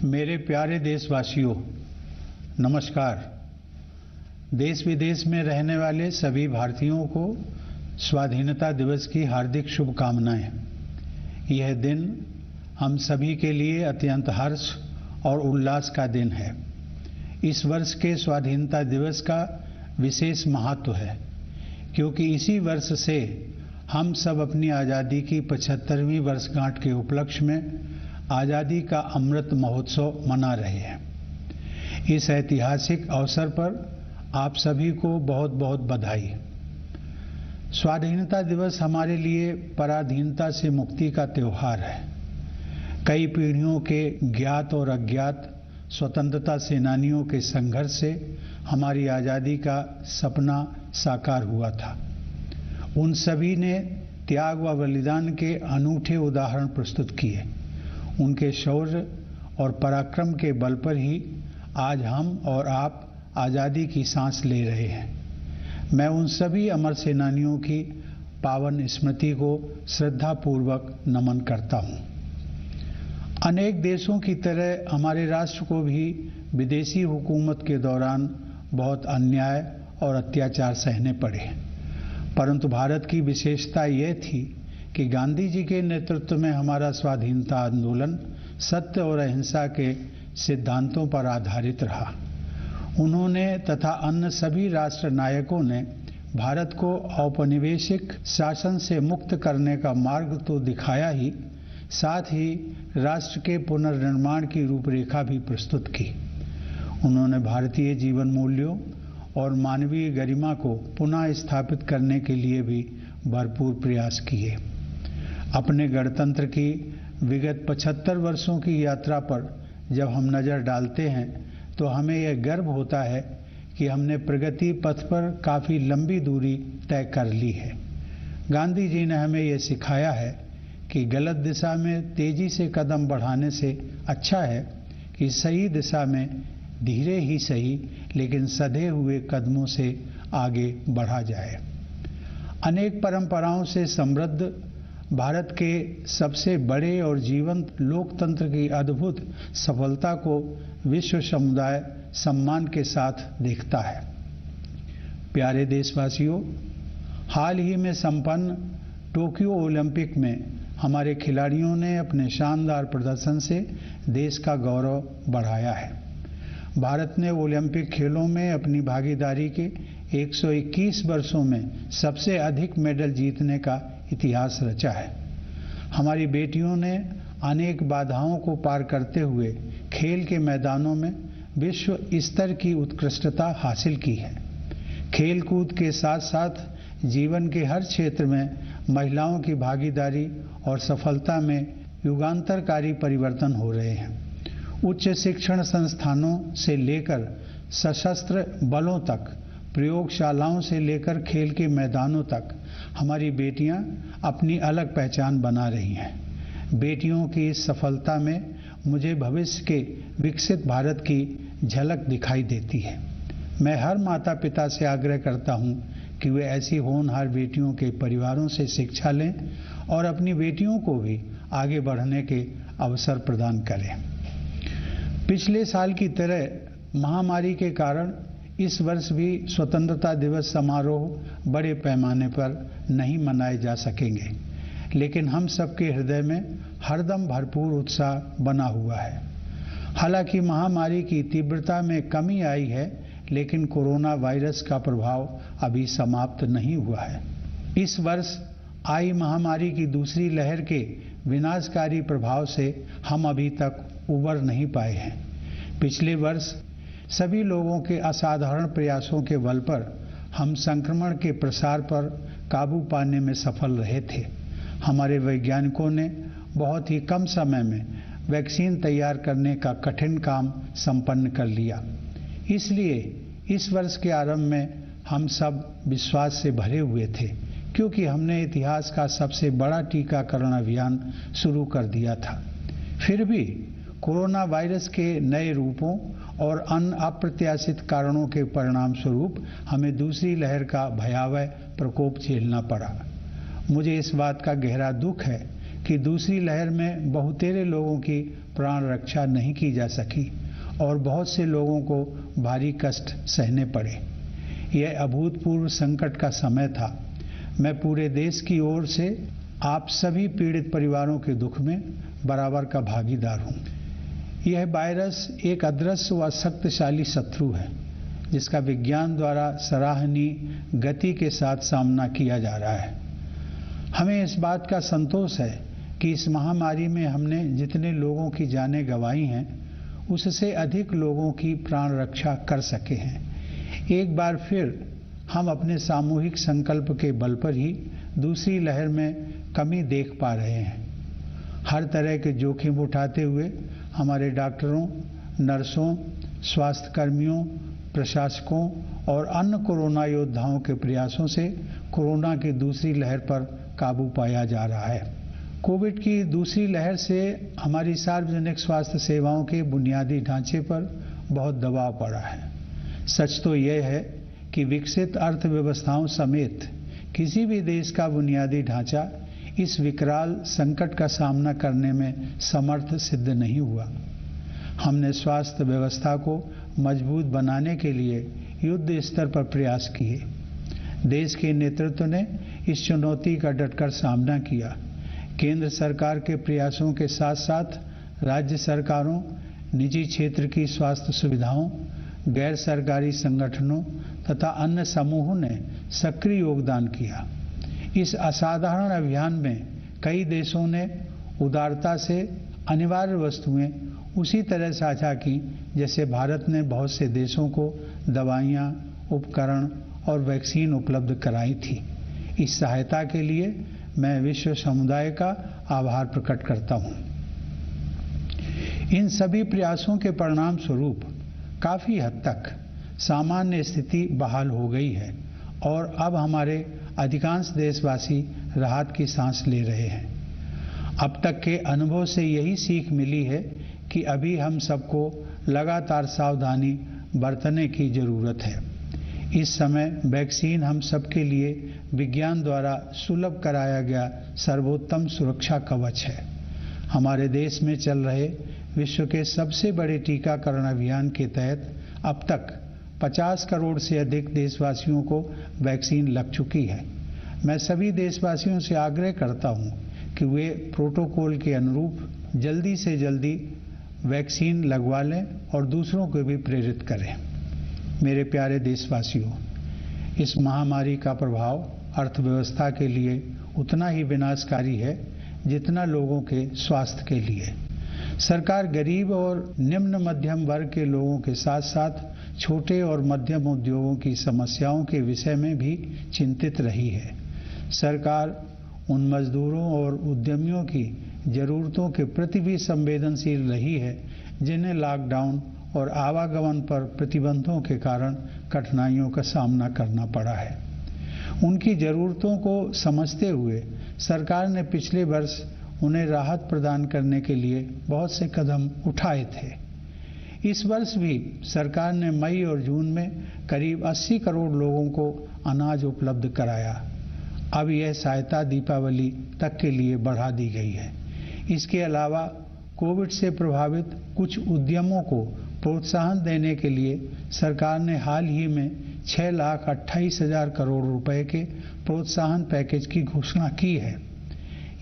मेरे प्यारे देशवासियों, नमस्कार। देश विदेश में रहने वाले सभी भारतीयों को स्वाधीनता दिवस की हार्दिक शुभकामनाएं। यह दिन हम सभी के लिए अत्यंत हर्ष और उल्लास का दिन है। इस वर्ष के स्वाधीनता दिवस का विशेष महत्व है क्योंकि इसी वर्ष से हम सब अपनी आज़ादी की 75वीं वर्षगांठ के उपलक्ष्य में आज़ादी का अमृत महोत्सव मना रहे हैं। इस ऐतिहासिक अवसर पर आप सभी को बहुत बहुत बधाई। स्वाधीनता दिवस हमारे लिए पराधीनता से मुक्ति का त्यौहार है। कई पीढ़ियों के ज्ञात और अज्ञात स्वतंत्रता सेनानियों के संघर्ष से हमारी आज़ादी का सपना साकार हुआ था। उन सभी ने त्याग व बलिदान के अनूठे उदाहरण प्रस्तुत किए। उनके शौर्य और पराक्रम के बल पर ही आज हम और आप आज़ादी की सांस ले रहे हैं। मैं उन सभी अमर सेनानियों की पावन स्मृति को श्रद्धापूर्वक नमन करता हूँ। अनेक देशों की तरह हमारे राष्ट्र को भी विदेशी हुकूमत के दौरान बहुत अन्याय और अत्याचार सहने पड़े, परंतु भारत की विशेषता यह थी कि गांधी जी के नेतृत्व में हमारा स्वाधीनता आंदोलन सत्य और अहिंसा के सिद्धांतों पर आधारित रहा। उन्होंने तथा अन्य सभी राष्ट्र नायकों ने भारत को औपनिवेशिक शासन से मुक्त करने का मार्ग तो दिखाया ही, साथ ही राष्ट्र के पुनर्निर्माण की रूपरेखा भी प्रस्तुत की। उन्होंने भारतीय जीवन मूल्यों और मानवीय गरिमा को पुनः स्थापित करने के लिए भी भरपूर प्रयास किए। अपने गणतंत्र की विगत 75 वर्षों की यात्रा पर जब हम नज़र डालते हैं तो हमें यह गर्व होता है कि हमने प्रगति पथ पर काफ़ी लंबी दूरी तय कर ली है। गांधी जी ने हमें यह सिखाया है कि गलत दिशा में तेजी से कदम बढ़ाने से अच्छा है कि सही दिशा में धीरे ही सही लेकिन सधे हुए कदमों से आगे बढ़ा जाए। अनेक परंपराओं से समृद्ध भारत के सबसे बड़े और जीवंत लोकतंत्र की अद्भुत सफलता को विश्व समुदाय सम्मान के साथ देखता है। प्यारे देशवासियों, हाल ही में संपन्न टोक्यो ओलंपिक में हमारे खिलाड़ियों ने अपने शानदार प्रदर्शन से देश का गौरव बढ़ाया है। भारत ने ओलंपिक खेलों में अपनी भागीदारी के 121 वर्षों में सबसे अधिक मेडल जीतने का इतिहास रचा है। हमारी बेटियों ने अनेक बाधाओं को पार करते हुए खेल के मैदानों में विश्व स्तर की उत्कृष्टता हासिल की है। खेल कूद के साथ साथ जीवन के हर क्षेत्र में महिलाओं की भागीदारी और सफलता में युगांतरकारी परिवर्तन हो रहे हैं। उच्च शिक्षण संस्थानों से लेकर सशस्त्र बलों तक, प्रयोगशालाओं से लेकर खेल के मैदानों तक हमारी बेटियां अपनी अलग पहचान बना रही हैं। बेटियों की इस सफलता में मुझे भविष्य के विकसित भारत की झलक दिखाई देती है। मैं हर माता पिता से आग्रह करता हूं कि वे ऐसी होनहार बेटियों के परिवारों से शिक्षा लें और अपनी बेटियों को भी आगे बढ़ने के अवसर प्रदान करें। पिछले साल की तरह महामारी के कारण इस वर्ष भी स्वतंत्रता दिवस समारोह बड़े पैमाने पर नहीं मनाए जा सकेंगे, लेकिन हम सबके हृदय में हरदम भरपूर उत्साह बना हुआ है। हालांकि महामारी की तीव्रता में कमी आई है, लेकिन कोरोना वायरस का प्रभाव अभी समाप्त नहीं हुआ है। इस वर्ष आई महामारी की दूसरी लहर के विनाशकारी प्रभाव से हम अभी तक उबर नहीं पाए हैं। पिछले वर्ष सभी लोगों के असाधारण प्रयासों के बल पर हम संक्रमण के प्रसार पर काबू पाने में सफल रहे थे। हमारे वैज्ञानिकों ने बहुत ही कम समय में वैक्सीन तैयार करने का कठिन काम संपन्न कर लिया। इसलिए इस वर्ष के आरंभ में हम सब विश्वास से भरे हुए थे, क्योंकि हमने इतिहास का सबसे बड़ा टीकाकरण अभियान शुरू कर दिया था। फिर भी कोरोना वायरस के नए रूपों और अन्य अप्रत्याशित कारणों के परिणाम स्वरूप हमें दूसरी लहर का भयावह प्रकोप झेलना पड़ा। मुझे इस बात का गहरा दुख है कि दूसरी लहर में बहुतेरे लोगों की प्राण रक्षा नहीं की जा सकी और बहुत से लोगों को भारी कष्ट सहने पड़े। यह अभूतपूर्व संकट का समय था। मैं पूरे देश की ओर से आप सभी पीड़ित परिवारों के दुख में बराबर का भागीदार हूं। यह वायरस एक अदृश्य व शक्तिशाली शत्रु है जिसका विज्ञान द्वारा सराहनीय गति के साथ सामना किया जा रहा है। हमें इस बात का संतोष है कि इस महामारी में हमने जितने लोगों की जानें गंवाई हैं उससे अधिक लोगों की प्राण रक्षा कर सके हैं। एक बार फिर हम अपने सामूहिक संकल्प के बल पर ही दूसरी लहर में कमी देख पा रहे हैं। हर तरह के जोखिम उठाते हुए हमारे डॉक्टरों, नर्सों, स्वास्थ्य कर्मियों, प्रशासकों और अन्य कोरोना योद्धाओं के प्रयासों से कोरोना की दूसरी लहर पर काबू पाया जा रहा है। कोविड की दूसरी लहर से हमारी सार्वजनिक स्वास्थ्य सेवाओं के बुनियादी ढांचे पर बहुत दबाव पड़ा है। सच तो यह है कि विकसित अर्थव्यवस्थाओं समेत किसी भी देश का बुनियादी ढांचा इस विकराल संकट का सामना करने में समर्थ सिद्ध नहीं हुआ। हमने स्वास्थ्य व्यवस्था को मजबूत बनाने के लिए युद्ध स्तर पर प्रयास किए। देश के नेतृत्व ने इस चुनौती का डटकर सामना किया। केंद्र सरकार के प्रयासों के साथ साथ राज्य सरकारों, निजी क्षेत्र की स्वास्थ्य सुविधाओं, गैर सरकारी संगठनों तथा अन्य समूहों ने सक्रिय योगदान किया। इस असाधारण अभियान में कई देशों ने उदारता से अनिवार्य वस्तुएं उसी तरह साझा की जैसे भारत ने बहुत से देशों को दवाइयां, उपकरण और वैक्सीन उपलब्ध कराई थी। इस सहायता के लिए मैं विश्व समुदाय का आभार प्रकट करता हूं। इन सभी प्रयासों के परिणाम स्वरूप काफी हद तक सामान्य स्थिति बहाल हो गई है और अब हमारे अधिकांश देशवासी राहत की सांस ले रहे हैं। अब तक के अनुभव से यही सीख मिली है कि अभी हम सबको लगातार सावधानी बरतने की जरूरत है। इस समय वैक्सीन हम सबके लिए विज्ञान द्वारा सुलभ कराया गया सर्वोत्तम सुरक्षा कवच है। हमारे देश में चल रहे विश्व के सबसे बड़े टीकाकरण अभियान के तहत अब तक 50 करोड़ से अधिक देशवासियों को वैक्सीन लग चुकी है। मैं सभी देशवासियों से आग्रह करता हूं कि वे प्रोटोकॉल के अनुरूप जल्दी से जल्दी वैक्सीन लगवा लें और दूसरों को भी प्रेरित करें। मेरे प्यारे देशवासियों, इस महामारी का प्रभाव अर्थव्यवस्था के लिए उतना ही विनाशकारी है जितना लोगों के स्वास्थ्य के लिए। सरकार गरीब और निम्न मध्यम वर्ग के लोगों के साथ साथ छोटे और मध्यम उद्योगों की समस्याओं के विषय में भी चिंतित रही है। सरकार उन मजदूरों और उद्यमियों की जरूरतों के प्रति भी संवेदनशील रही है जिन्हें लॉकडाउन और आवागमन पर प्रतिबंधों के कारण कठिनाइयों का सामना करना पड़ा है। उनकी जरूरतों को समझते हुए सरकार ने पिछले वर्ष उन्हें राहत प्रदान करने के लिए बहुत से कदम उठाए थे। इस वर्ष भी सरकार ने मई और जून में करीब 80 करोड़ लोगों को अनाज उपलब्ध कराया। अब यह सहायता दीपावली तक के लिए बढ़ा दी गई है। इसके अलावा कोविड से प्रभावित कुछ उद्यमों को प्रोत्साहन देने के लिए सरकार ने हाल ही में 6,28,000 करोड़ रुपए के प्रोत्साहन पैकेज की घोषणा की है।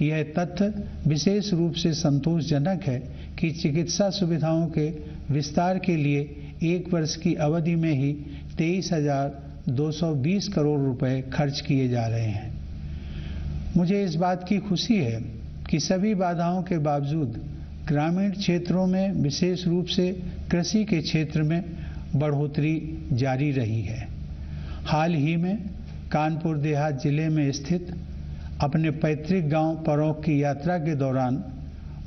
यह तथ्य विशेष रूप से संतोषजनक है कि चिकित्सा सुविधाओं के विस्तार के लिए एक वर्ष की अवधि में ही 23,220 करोड़ रुपए खर्च किए जा रहे हैं। मुझे इस बात की खुशी है कि सभी बाधाओं के बावजूद ग्रामीण क्षेत्रों में विशेष रूप से कृषि के क्षेत्र में बढ़ोतरी जारी रही है। हाल ही में कानपुर देहात जिले में स्थित अपने पैतृक गांव परौख की यात्रा के दौरान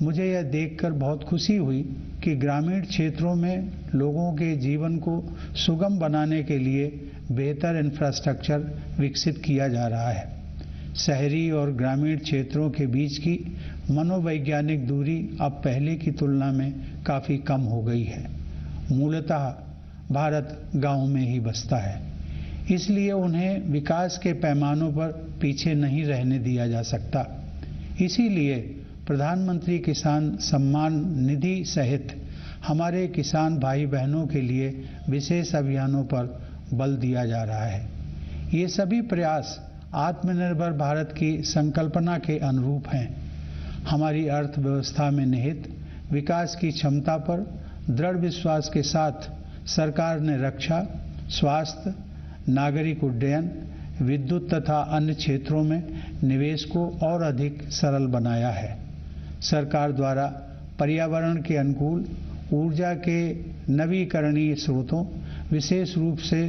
मुझे यह देखकर बहुत खुशी हुई कि ग्रामीण क्षेत्रों में लोगों के जीवन को सुगम बनाने के लिए बेहतर इंफ्रास्ट्रक्चर विकसित किया जा रहा है। शहरी और ग्रामीण क्षेत्रों के बीच की मनोवैज्ञानिक दूरी अब पहले की तुलना में काफ़ी कम हो गई है। मूलतः भारत गांव में ही बसता है, इसलिए उन्हें विकास के पैमानों पर पीछे नहीं रहने दिया जा सकता। इसीलिए प्रधानमंत्री किसान सम्मान निधि सहित हमारे किसान भाई बहनों के लिए विशेष अभियानों पर बल दिया जा रहा है। ये सभी प्रयास आत्मनिर्भर भारत की संकल्पना के अनुरूप हैं। हमारी अर्थव्यवस्था में निहित विकास की क्षमता पर दृढ़ विश्वास के साथ सरकार ने रक्षा, स्वास्थ्य, नागरिक उड्डयन, विद्युत तथा अन्य क्षेत्रों में निवेश को और अधिक सरल बनाया है। सरकार द्वारा पर्यावरण के अनुकूल ऊर्जा के नवीकरणीय स्रोतों, विशेष रूप से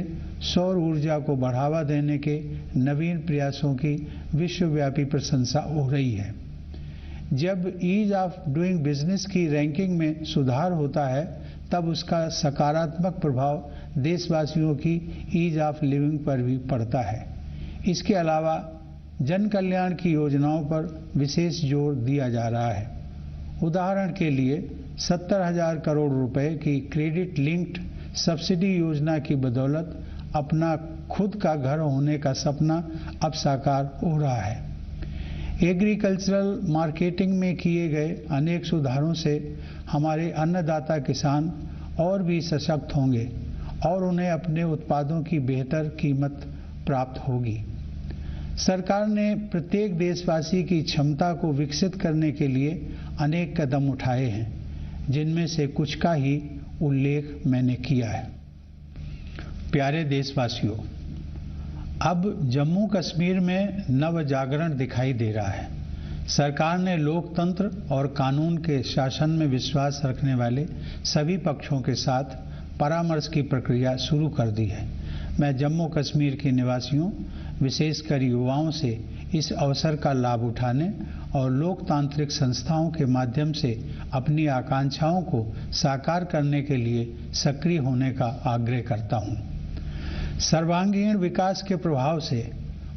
सौर ऊर्जा को बढ़ावा देने के नवीन प्रयासों की विश्वव्यापी प्रशंसा हो रही है। जब ईज ऑफ डूइंग बिजनेस की रैंकिंग में सुधार होता है, तब उसका सकारात्मक प्रभाव देशवासियों की ईज ऑफ लिविंग पर भी पड़ता है। इसके अलावा जन कल्याण की योजनाओं पर विशेष जोर दिया जा रहा है। उदाहरण के लिए 70,000 करोड़ रुपए की क्रेडिट लिंक्ड सब्सिडी योजना की बदौलत अपना खुद का घर होने का सपना अब साकार हो रहा है। एग्रीकल्चरल मार्केटिंग में किए गए अनेक सुधारों से हमारे अन्नदाता किसान और भी सशक्त होंगे और उन्हें अपने उत्पादों की बेहतर कीमत प्राप्त होगी। सरकार ने प्रत्येक देशवासी की क्षमता को विकसित करने के लिए अनेक कदम उठाए हैं, जिनमें से कुछ का ही उल्लेख मैंने किया है। प्यारे देशवासियों, अब जम्मू कश्मीर में नव जागरण दिखाई दे रहा है। सरकार ने लोकतंत्र और कानून के शासन में विश्वास रखने वाले सभी पक्षों के साथ परामर्श की प्रक्रिया शुरू कर दी है। मैं जम्मू कश्मीर के निवासियों, विशेषकर युवाओं से इस अवसर का लाभ उठाने और लोकतांत्रिक संस्थाओं के माध्यम से अपनी आकांक्षाओं को साकार करने के लिए सक्रिय होने का आग्रह करता हूं। सर्वांगीण विकास के प्रभाव से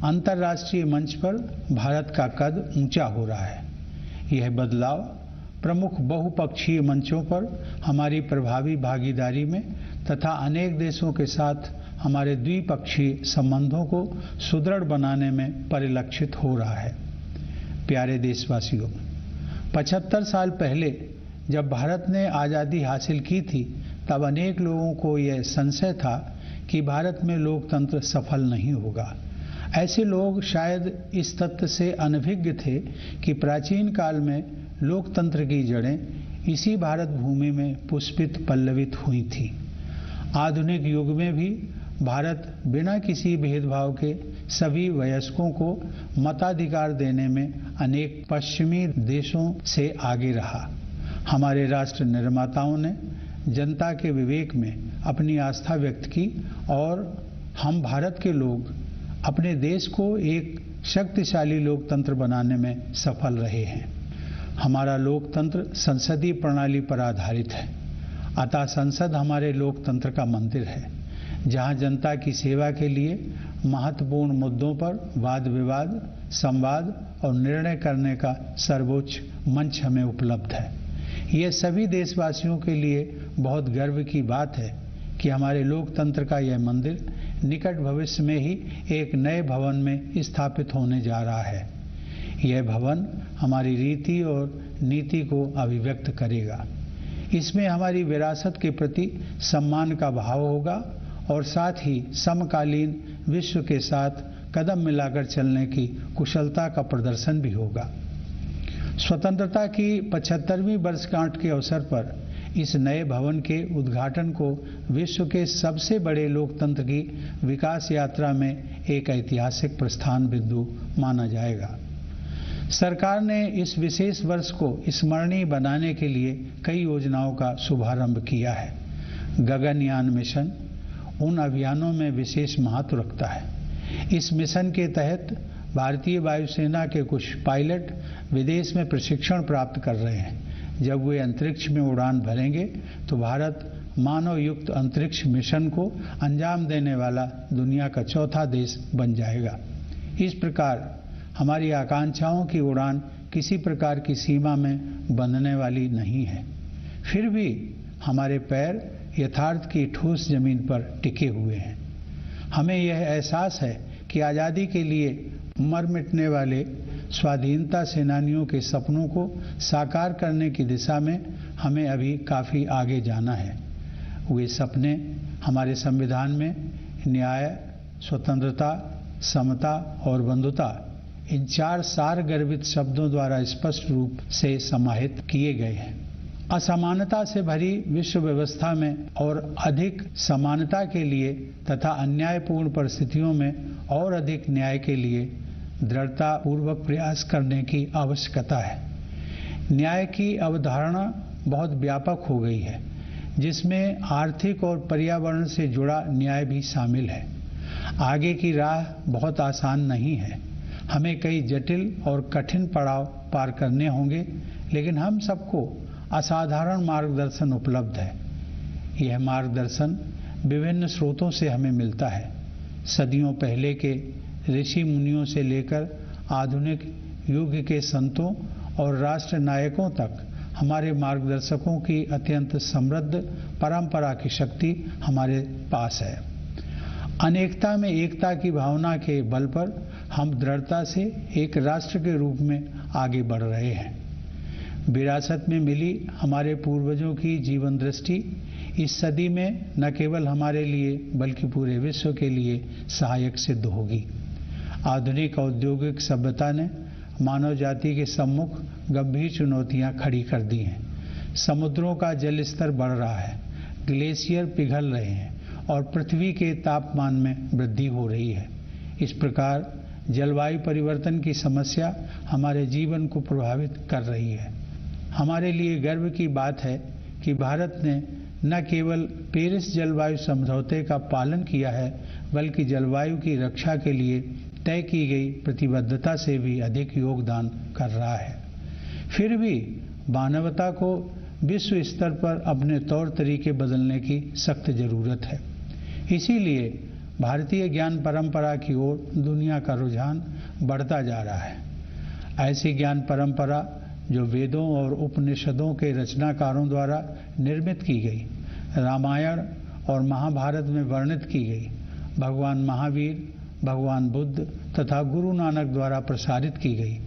अंतर्राष्ट्रीय मंच पर भारत का कद ऊंचा हो रहा है। यह बदलाव प्रमुख बहुपक्षीय मंचों पर हमारी प्रभावी भागीदारी में तथा अनेक देशों के साथ हमारे द्विपक्षीय संबंधों को सुदृढ़ बनाने में परिलक्षित हो रहा है। प्यारे देशवासियों, 75 साल पहले जब भारत ने आज़ादी हासिल की थी, तब अनेक लोगों को यह संशय था कि भारत में लोकतंत्र सफल नहीं होगा। ऐसे लोग शायद इस तथ्य से अनभिज्ञ थे कि प्राचीन काल में लोकतंत्र की जड़ें इसी भारत भूमि में पुष्पित पल्लवित हुई थी। आधुनिक युग में भी भारत बिना किसी भेदभाव के सभी वयस्कों को मताधिकार देने में अनेक पश्चिमी देशों से आगे रहा। हमारे राष्ट्र निर्माताओं ने जनता के विवेक में अपनी आस्था व्यक्त की और हम भारत के लोग अपने देश को एक शक्तिशाली लोकतंत्र बनाने में सफल रहे हैं। हमारा लोकतंत्र संसदीय प्रणाली पर आधारित है, अतः संसद हमारे लोकतंत्र का मंदिर है, जहां जनता की सेवा के लिए महत्वपूर्ण मुद्दों पर वाद विवाद, संवाद और निर्णय करने का सर्वोच्च मंच हमें उपलब्ध है। ये सभी देशवासियों के लिए बहुत गर्व की बात है कि हमारे लोकतंत्र का यह मंदिर निकट भविष्य में ही एक नए भवन में स्थापित होने जा रहा है। यह भवन हमारी रीति और नीति को अभिव्यक्त करेगा। इसमें हमारी विरासत के प्रति सम्मान का भाव होगा और साथ ही समकालीन विश्व के साथ कदम मिलाकर चलने की कुशलता का प्रदर्शन भी होगा। स्वतंत्रता की 75वीं वर्षगांठ के अवसर पर इस नए भवन के उद्घाटन को विश्व के सबसे बड़े लोकतंत्र की विकास यात्रा में एक ऐतिहासिक प्रस्थान बिंदु माना जाएगा। सरकार ने इस विशेष वर्ष को स्मरणीय बनाने के लिए कई योजनाओं का शुभारंभ किया है। गगनयान मिशन उन अभियानों में विशेष महत्व रखता है। इस मिशन के तहत भारतीय वायुसेना के कुछ पायलट विदेश में प्रशिक्षण प्राप्त कर रहे हैं। जब वे अंतरिक्ष में उड़ान भरेंगे तो भारत मानव युक्त अंतरिक्ष मिशन को अंजाम देने वाला दुनिया का चौथा देश बन जाएगा। इस प्रकार हमारी आकांक्षाओं की उड़ान किसी प्रकार की सीमा में बंधने वाली नहीं है। फिर भी हमारे पैर यथार्थ की ठोस जमीन पर टिके हुए हैं। हमें यह एहसास है कि आज़ादी के लिए मर मिटने वाले स्वाधीनता सेनानियों के सपनों को साकार करने की दिशा में हमें अभी काफ़ी आगे जाना है। वे सपने हमारे संविधान में न्याय, स्वतंत्रता, समता और बंधुता इन 4 सार गर्भित शब्दों द्वारा स्पष्ट रूप से समाहित किए गए हैं। असमानता से भरी विश्व व्यवस्था में और अधिक समानता के लिए तथा अन्यायपूर्ण परिस्थितियों में और अधिक न्याय के लिए दृढ़ता पूर्वक प्रयास करने की आवश्यकता है। न्याय की अवधारणा बहुत व्यापक हो गई है, जिसमें आर्थिक और पर्यावरण से जुड़ा न्याय भी शामिल है। आगे की राह बहुत आसान नहीं है। हमें कई जटिल और कठिन पड़ाव पार करने होंगे, लेकिन हम सबको असाधारण मार्गदर्शन उपलब्ध है। यह मार्गदर्शन विभिन्न स्रोतों से हमें मिलता है। सदियों पहले के ऋषि मुनियों से लेकर आधुनिक युग के संतों और राष्ट्र नायकों तक हमारे मार्गदर्शकों की अत्यंत समृद्ध परंपरा की शक्ति हमारे पास है। अनेकता में एकता की भावना के बल पर हम दृढ़ता से एक राष्ट्र के रूप में आगे बढ़ रहे हैं। विरासत में मिली हमारे पूर्वजों की जीवन दृष्टि इस सदी में न केवल हमारे लिए बल्कि पूरे विश्व के लिए सहायक सिद्ध होगी। आधुनिक औद्योगिक सभ्यता ने मानव जाति के सम्मुख गंभीर चुनौतियां खड़ी कर दी हैं। समुद्रों का जल स्तर बढ़ रहा है, ग्लेशियर पिघल रहे हैं और पृथ्वी के तापमान में वृद्धि हो रही है। इस प्रकार जलवायु परिवर्तन की समस्या हमारे जीवन को प्रभावित कर रही है। हमारे लिए गर्व की बात है कि भारत ने न केवल पेरिस जलवायु समझौते का पालन किया है, बल्कि जलवायु की रक्षा के लिए तय की गई प्रतिबद्धता से भी अधिक योगदान कर रहा है। फिर भी मानवता को विश्व स्तर पर अपने तौर तरीके बदलने की सख्त जरूरत है। इसीलिए भारतीय ज्ञान परंपरा की ओर दुनिया का रुझान बढ़ता जा रहा है। ऐसी ज्ञान परंपरा जो वेदों और उपनिषदों के रचनाकारों द्वारा निर्मित की गई, रामायण और महाभारत में वर्णित की गई, भगवान महावीर, भगवान बुद्ध तथा गुरु नानक द्वारा प्रसारित की गई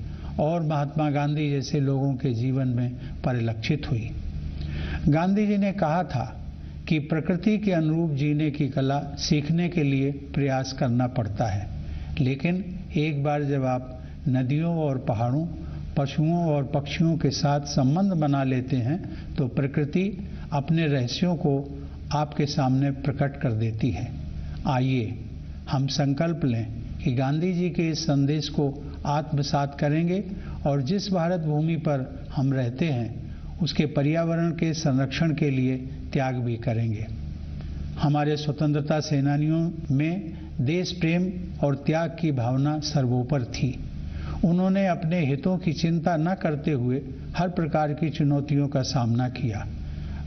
और महात्मा गांधी जैसे लोगों के जीवन में परिलक्षित हुई। गांधी जी ने कहा था कि प्रकृति के अनुरूप जीने की कला सीखने के लिए प्रयास करना पड़ता है, लेकिन एक बार जब आप नदियों और पहाड़ों, पशुओं और पक्षियों के साथ संबंध बना लेते हैं तो प्रकृति अपने रहस्यों को आपके सामने प्रकट कर देती है। आइए हम संकल्प लें कि गांधी जी के इस संदेश को आत्मसात करेंगे और जिस भारत भूमि पर हम रहते हैं उसके पर्यावरण के संरक्षण के लिए त्याग भी करेंगे। हमारे स्वतंत्रता सेनानियों में देश प्रेम और त्याग की भावना सर्वोपरि थी। उन्होंने अपने हितों की चिंता न करते हुए हर प्रकार की चुनौतियों का सामना किया।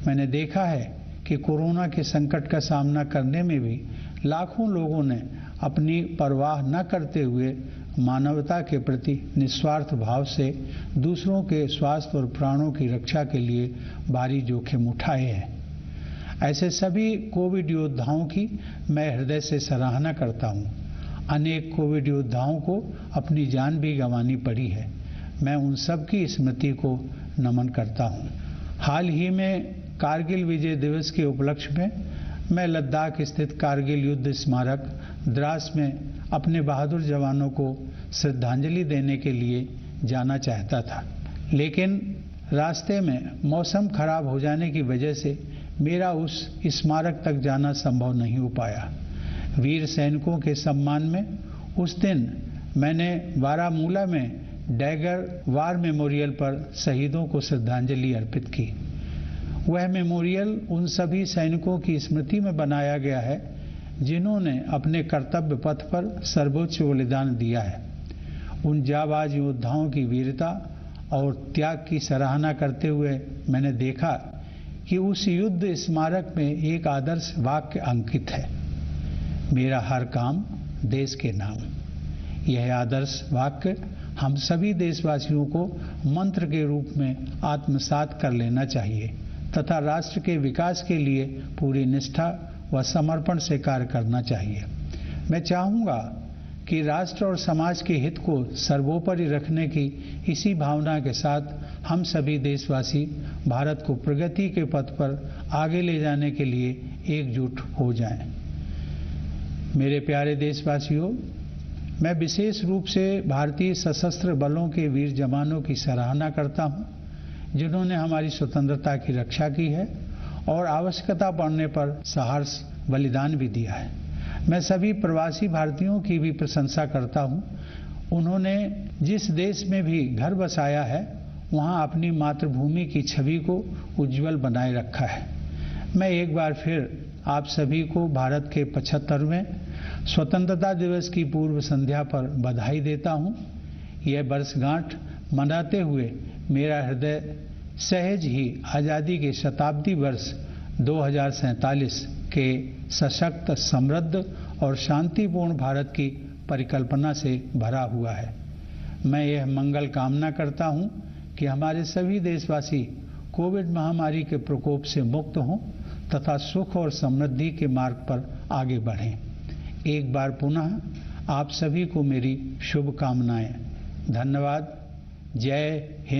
मैंने देखा है कि कोरोना के संकट का सामना करने में भी लाखों लोगों ने अपनी परवाह न करते हुए मानवता के प्रति निस्वार्थ भाव से दूसरों के स्वास्थ्य और प्राणों की रक्षा के लिए भारी जोखिम उठाए हैं। ऐसे सभी कोविड योद्धाओं की मैं हृदय से सराहना करता हूँ। अनेक कोविड योद्धाओं को अपनी जान भी गंवानी पड़ी है। मैं उन सब की स्मृति को नमन करता हूँ। हाल ही में कारगिल विजय दिवस के उपलक्ष्य में मैं लद्दाख स्थित कारगिल युद्ध स्मारक द्रास में अपने बहादुर जवानों को श्रद्धांजलि देने के लिए जाना चाहता था, लेकिन रास्ते में मौसम खराब हो जाने की वजह से मेरा उस स्मारक तक जाना संभव नहीं हो पाया। वीर सैनिकों के सम्मान में उस दिन मैंने बारामूला में डैगर वार मेमोरियल पर शहीदों को श्रद्धांजलि अर्पित की। वह मेमोरियल उन सभी सैनिकों की स्मृति में बनाया गया है जिन्होंने अपने कर्तव्य पथ पर सर्वोच्च बलिदान दिया है। उन जाबाज योद्धाओं की वीरता और त्याग की सराहना करते हुए मैंने देखा कि उस युद्ध स्मारक में एक आदर्श वाक्य अंकित है, मेरा हर काम देश के नाम। यह आदर्श वाक्य हम सभी देशवासियों को मंत्र के रूप में आत्मसात कर लेना चाहिए तथा राष्ट्र के विकास के लिए पूरी निष्ठा व समर्पण से कार्य करना चाहिए। मैं चाहूँगा कि राष्ट्र और समाज के हित को सर्वोपरि रखने की इसी भावना के साथ हम सभी देशवासी भारत को प्रगति के पथ पर आगे ले जाने के लिए एकजुट हो जाएं। मेरे प्यारे देशवासियों, मैं विशेष रूप से भारतीय सशस्त्र बलों के वीर जवानों की सराहना करता हूं, जिन्होंने हमारी स्वतंत्रता की रक्षा की है और आवश्यकता पड़ने पर साहस बलिदान भी दिया है। मैं सभी प्रवासी भारतीयों की भी प्रशंसा करता हूं। उन्होंने जिस देश में भी घर बसाया है, वहां अपनी मातृभूमि की छवि को उज्जवल बनाए रखा है। मैं एक बार फिर आप सभी को भारत के 75वें स्वतंत्रता दिवस की पूर्व संध्या पर बधाई देता हूं। यह वर्षगांठ मनाते हुए मेरा हृदय सहज ही आज़ादी के शताब्दी वर्ष 2047 के सशक्त, समृद्ध और शांतिपूर्ण भारत की परिकल्पना से भरा हुआ है। मैं यह मंगल कामना करता हूं कि हमारे सभी देशवासी कोविड महामारी के प्रकोप से मुक्त हों तथा सुख और समृद्धि के मार्ग पर आगे बढ़ें। एक बार पुनः आप सभी को मेरी शुभकामनाएं। धन्यवाद। जय हिंद।